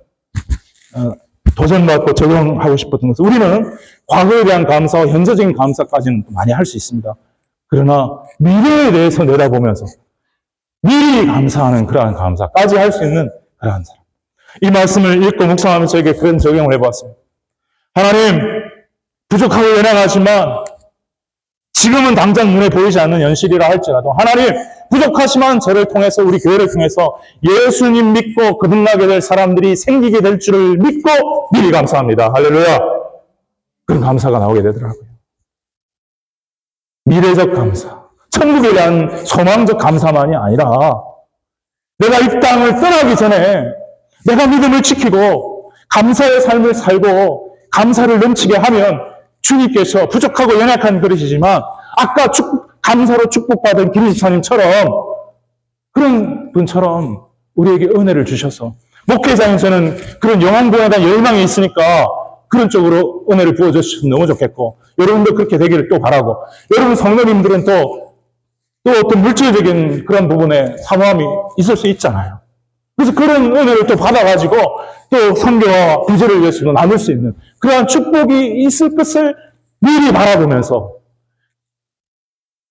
도전받고 적용하고 싶었던 것은 우리는 과거에 대한 감사와 현재적인 감사까지는 많이 할 수 있습니다. 그러나 미래에 대해서 내다보면서 미리 감사하는 그러한 감사까지 할 수 있는 그러한 사람. 이 말씀을 읽고 묵상하면서 저에게 그런 적용을 해보았습니다. 하나님, 부족하고 연약하지만 지금은 당장 눈에 보이지 않는 현실이라 할지라도 하나님, 부족하지만 저를 통해서 우리 교회를 통해서 예수님 믿고 거듭나게 될 사람들이 생기게 될 줄을 믿고 미리 감사합니다. 할렐루야. 그런 감사가 나오게 되더라고요. 미래적 감사, 천국에 대한 소망적 감사만이 아니라 내가 이 땅을 떠나기 전에 내가 믿음을 지키고 감사의 삶을 살고 감사를 넘치게 하면 주님께서 부족하고 연약한 그릇이지만 아까 감사로 축복받은 김지사님처럼 그런 분처럼 우리에게 은혜를 주셔서 목회자인 저는 그런 영혼부에 대한 열망이 있으니까 그런 쪽으로 은혜를 부어주시면 너무 좋겠고 여러분도 그렇게 되기를 또 바라고 여러분 성도님들은 또 어떤 물질적인 그런 부분에 사모함이 있을 수 있잖아요. 그래서 그런 은혜를 또 받아가지고 또 선교와 구제를 위해서도 나눌 수 있는 그러한 축복이 있을 것을 미리 바라보면서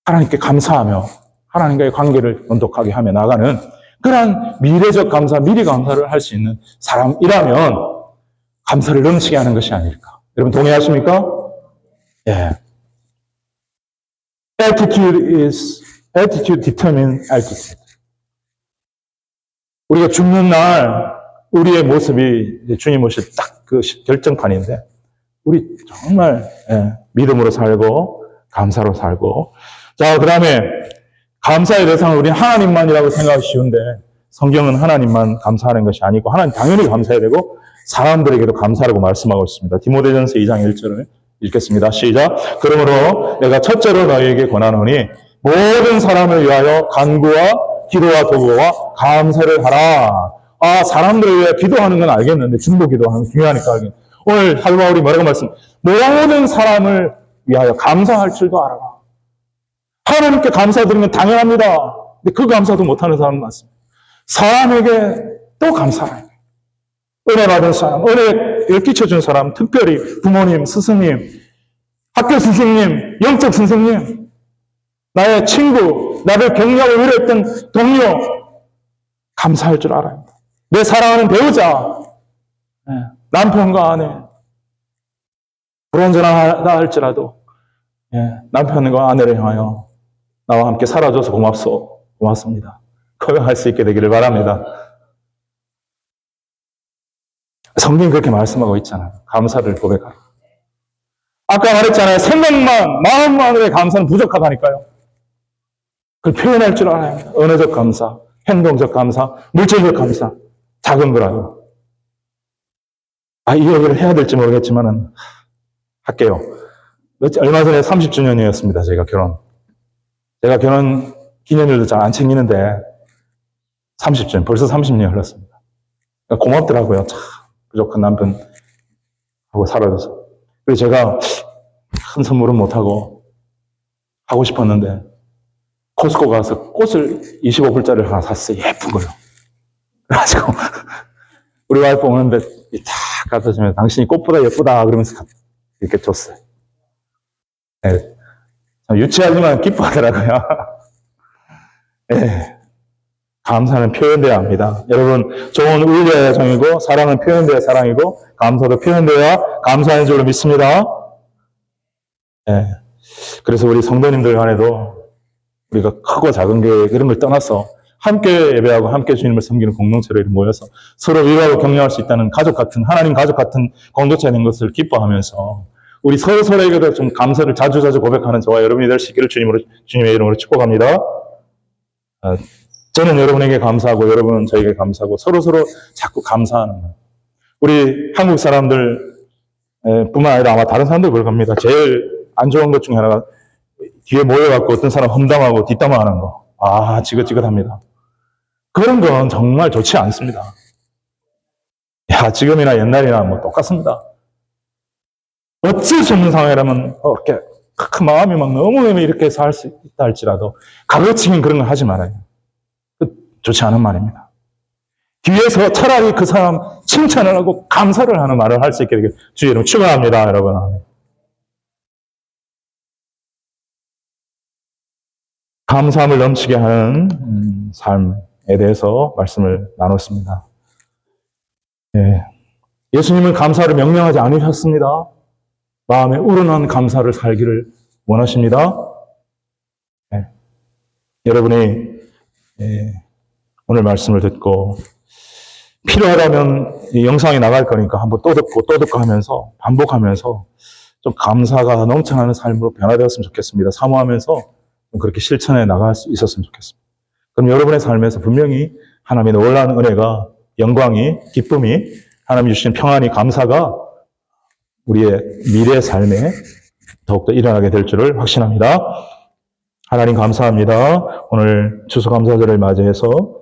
하나님께 감사하며 하나님과의 관계를 돈독하게 하며 나가는 그러한 미래적 감사, 미리 감사를 할 수 있는 사람이라면 감사를 넘치게 하는 것이 아닐까. 여러분 동의하십니까? 예. Attitude determine altitude. 우리가 죽는 날 우리의 모습이 주님 오실 딱 그 결정판인데 우리 정말 믿음으로 살고 감사로 살고 자, 그 다음에 감사의 대상은 우리는 하나님만이라고 생각하기 쉬운데 성경은 하나님만 감사하는 것이 아니고 하나님 당연히 감사해야 되고 사람들에게도 감사라고 말씀하고 있습니다. 디모데전서 2장 1절을 읽겠습니다. 시작. 그러므로 내가 첫째로 너희에게 권하노니 모든 사람을 위하여 간구와 기도와 도구와 감사를 하라. 사람들을 위해 기도하는 건 알겠는데 중보 기도하는 건 중요하니까 알겠는데 오늘 사도 바울이 뭐라고 말씀? 모든 사람을 위하여 감사할 줄도 알아라. 하나님께 감사드리면 당연합니다. 근데 그 감사도 못하는 사람은 많습니다. 사람에게 또 감사해요. 은혜 받은 사람, 은혜를 끼쳐준 사람, 특별히 부모님, 스승님, 학교 선생님, 영적 선생님, 나의 친구, 나를 격려하고 위로했던 동료, 감사할 줄 알아야 합니다. 내 사랑하는 배우자, 남편과 아내, 불완전하다 할지라도 남편과 아내를 향하여 나와 함께 살아줘서 고맙습니다. 고백할 수 있게 되기를 바랍니다. 성경이 그렇게 말씀하고 있잖아요. 감사를 고백하라. 아까 말했잖아요. 생각만, 마음만으로의 감사는 부족하다니까요. 그걸 표현할 줄 알아야 합니다. 언어적 감사, 행동적 감사, 물질적 감사, 작은 거라도. 이 얘기를 해야 될지 모르겠지만은, 할게요. 얼마 전에 30주년이었습니다. 제가 결혼 기념일도 잘 안 챙기는데, 30주년, 벌써 30년이 흘렀습니다. 그러니까 고맙더라고요. 참, 부족한 남편하고 살아줘서. 그래서 제가 큰 선물은 못하고, 하고 싶었는데, 코스코 가서 꽃을 25불짜리를 하나 샀어요. 예쁜 걸로. 그래가지고, 우리 와이프 오는데, 딱 갖다 주면 당신이 꽃보다 예쁘다. 그러면서 이렇게 줬어요. 네. 유치하지만 기뻐하더라고요. 네. 감사는 표현되어야 합니다. 여러분, 좋은 의뢰야 정이고, 사랑은 표현되어야 사랑이고, 감사도 표현되어야 감사하는 줄로 믿습니다. 네. 그래서 우리 성도님들 간에도 우리가 크고 작은 게 그런 걸 떠나서 함께 예배하고 함께 주님을 섬기는 공동체로 모여서 서로 위로하고 격려할 수 있다는 가족 같은, 하나님 가족 같은 공동체가 된 것을 기뻐하면서 우리 서로에게도 좀 감사를 자주자주 고백하는 저와 여러분이 될 수 있기를 주님의 이름으로 축복합니다. 저는 여러분에게 감사하고 여러분은 저에게 감사하고 서로 자꾸 감사하는 거예요. 우리 한국 사람들 뿐만 아니라 아마 다른 사람도 그럴 겁니다. 제일 안 좋은 것 중에 하나가 뒤에 모여갖고 어떤 사람 험담하고 뒷담화하는 거. 지긋지긋합니다. 그런 건 정말 좋지 않습니다. 지금이나 옛날이나 뭐 똑같습니다. 어쩔 수 없는 상황이라면 이렇게 큰 마음이 막 너무 이렇게 해서 할 수 있다 할지라도 가로치긴 그런 걸 하지 말아요. 좋지 않은 말입니다. 뒤에서 차라리 그 사람 칭찬을 하고 감사를 하는 말을 할 수 있게 되길 주의 이름 축원합니다, 여러분. 감사함을 넘치게 하는 삶에 대해서 말씀을 나눴습니다. 예수님은 감사를 명령하지 않으셨습니다. 마음에 우러난 감사를 살기를 원하십니다. 여러분이 오늘 말씀을 듣고 필요하다면 이 영상이 나갈 거니까 한번 또 듣고 하면서 반복하면서 좀 감사가 넘쳐나는 삶으로 변화되었으면 좋겠습니다. 사모하면서 그렇게 실천해 나갈 수 있었으면 좋겠습니다. 그럼 여러분의 삶에서 분명히 하나님의 놀라운 은혜가, 영광이, 기쁨이, 하나님이 주신 평안이, 감사가 우리의 미래 삶에 더욱더 일어나게 될 줄을 확신합니다. 하나님 감사합니다. 오늘 추수감사절을 맞이해서